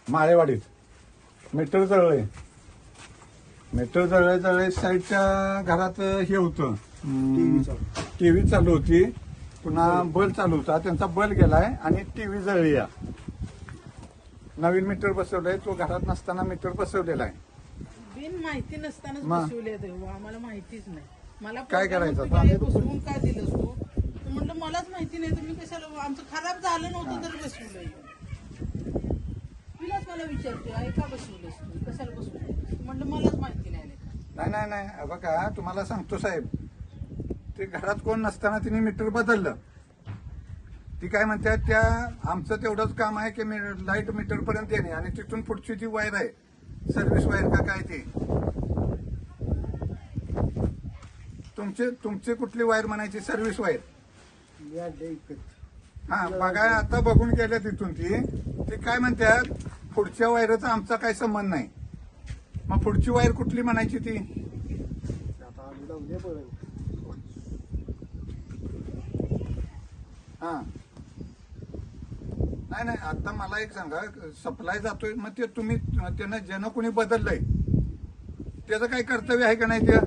माळेवाडीत metre जळले. Metre जळले साईडच्या घरात हे होतं, टीव्ही चालू होती, पुन्हा बल्ब चालू होता, त्यांचा बल्ब गेलाय आणि टीव्ही जळली. या नवीन मीटर बसवलंय, तो घरात नसताना मीटर बसवलेला आहे. बिन माहिती नसतानाच बसवले आम्हाला माहितीच नाही. मला काय करायचं आता? बसवून का दिलंस तू? म्हटलं मलाच माहिती नाही, तुम्ही कशाला, आमचं खराब झालं नव्हतं तर बसवलंय. तिलाच मला विचारते आई का बसवलंस तू, कशाला बसवलं? म्हटलं मलाच माहिती नाही. नाही बघा, तुम्हाला सांगतो साहेब, ते घरात कोण नसताना तिने मीटर बदललं. ती काय म्हणतात, त्या आमचं तेवढंच काम आहे की लाईट मीटर पर्यंत येणे आणि तिथून पुढची जी वायर आहे, सर्व्हिस वायर का काय ती, तुमची कुठली वायर म्हणायची? Service wire. हा बघा, आता बघून गेल्या तिथून ती काय म्हणतात, पुढच्या वायरचा आमचा काही संबंध नाही. मग पुढची वायर कुठली म्हणायची ती? हा नाही आता मला एक सांगा, सप्लाय जातोय, मग ते तुम्ही त्यानं ज्यानं कोणी बदललंय त्याचं काही कर्तव्य आहे का नाही? ते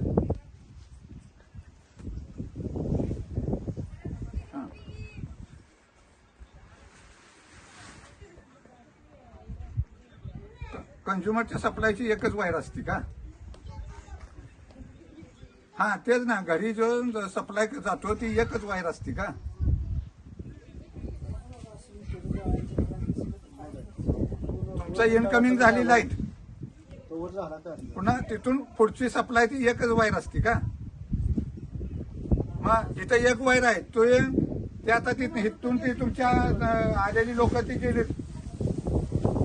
कंझ्युमरच्या सप्लायची एकच वायर असते का? हा तेच ना, घरी जो सप्लाय जातो ती एकच वायर असते का? तुमचं इनकमिंग झाली लाईट, पुन्हा तिथून पुढची सप्लाय ती एकच वायर असते का? मग इथं एक वायर आहे, ते आता तिथून ती तुमच्या आलेली लोक ती गेली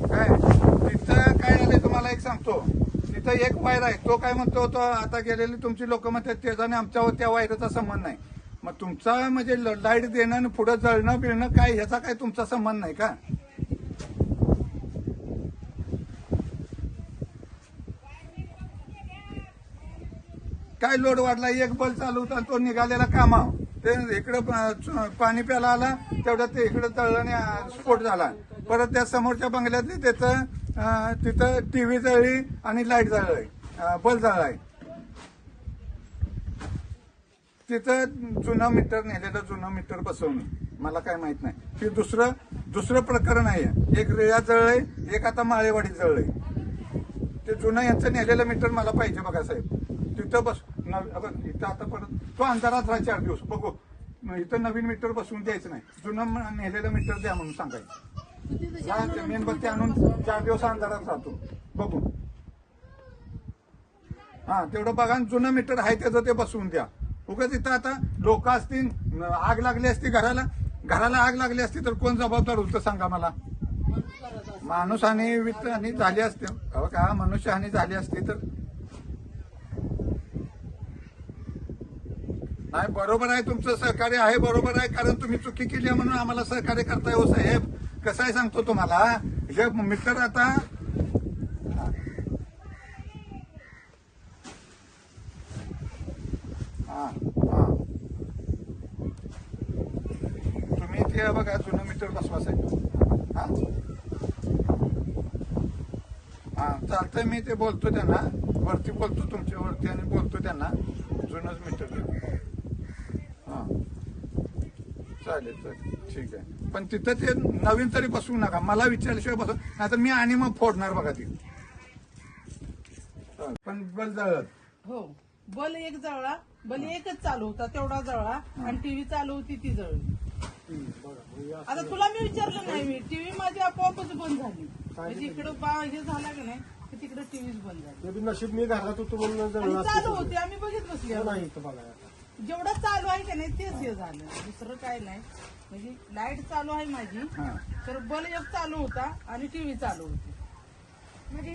काय, तिथं काय झालंय तुम्हाला एक सांगतो, तिथं एक वायर आहे, तो काय म्हणतो, तो आता गेलेली तुमची लोक म्हणतात त्याच्याने आमच्या त्या वायरचा संबंध नाही. मग तुमचा म्हणजे लाईट देणं आणि पुढे जळणं बिळणं काय, ह्याचा काय तुमचा संबंध नाही का? काय लोड वाढला, एक बल्ब चालू होता तो निघालेला कामा, ते इकडं पाणी प्यायला आला, तेवढ्यात ते इकडं तळलं आणि स्फोट झाला. परत त्या समोरच्या बंगल्यातली तिथं टीव्ही जळली आणि लाईट जळली, बल्ब जळलाय. तिथं जुनं मीटर नेलेलं, जुनं मीटर बसवणं, मला काय माहित नाही. हे दुसरं प्रकरण आहे. एक रेया जळलंय, एक आता माळेवाडीत जळलंय. ते जुनं यांचं नेलेलं मीटर मला पाहिजे बघा साहेब. तिथं इथं आता परत तो अंधारात राहा 4 दिवस बघू. इथं नवीन मीटर बसवून द्यायचं नाही, जुनं नेलेलं मीटर द्या म्हणून सांगायचं. मेणबत्ती आणून 4 दिवस अंधारात राहतो बघू. हा तेवढं बघा, जुनं मीटर आहे त्याचं ते बसवून द्या. उगाच इथं आता लोक असतील, आग लागली असती घराला आग लागली असती तर कोण जबाबदार होतं सांगा मला? माणूसहानी वित्तहानी झाली असते का, मनुष्यहानी झाली असती तर नाही. बरोबर आहे, तुमचं सहकार्य आहे, बरोबर आहे, कारण तुम्ही चुकी केली आहे म्हणून आम्हाला सहकार्य करताय. हो साहेब, कसं आहे सांगतो तुम्हाला, हे मीटर आता तुम्ही ते बघा, जुनं मीटर बसवा साहेब. हा चालतंय, मी ते बोलतो त्यांना वरती, बोलतो तुमच्यावरती आणि बोलतो त्यांना जुनंच मीटर. हा चालेल ठीक आहे, पण तिथं ते नवीन तरी बसवू नका, मला विचारल्याशिवाय बसव, नाहीतर मी आणि मग फोडणार बघा ती. पण बल जळत हो, बल एक जळला, बल एकच चालू होता तेवढा जळला आणि टीव्ही चालू होती ती जळली. आता तुला मी विचारलं नाही, मी टीव्ही माझी आपोआपच बंद झाली. म्हणजे इकडं हे झाला की नाही, तिकडे टीव्हीच बंद झाली. नशीब मी घरात होतो म्हणून चालू होते, आम्ही बघित बसली. नाही बघा, जेवढं चालू आहे की नाही तेच हे झालं, दुसरं काय नाही. म्हणजे लाईट चालू आहे माझी, तर बल्ब एक चालू होता आणि टीव्ही चालू होती. म्हणजे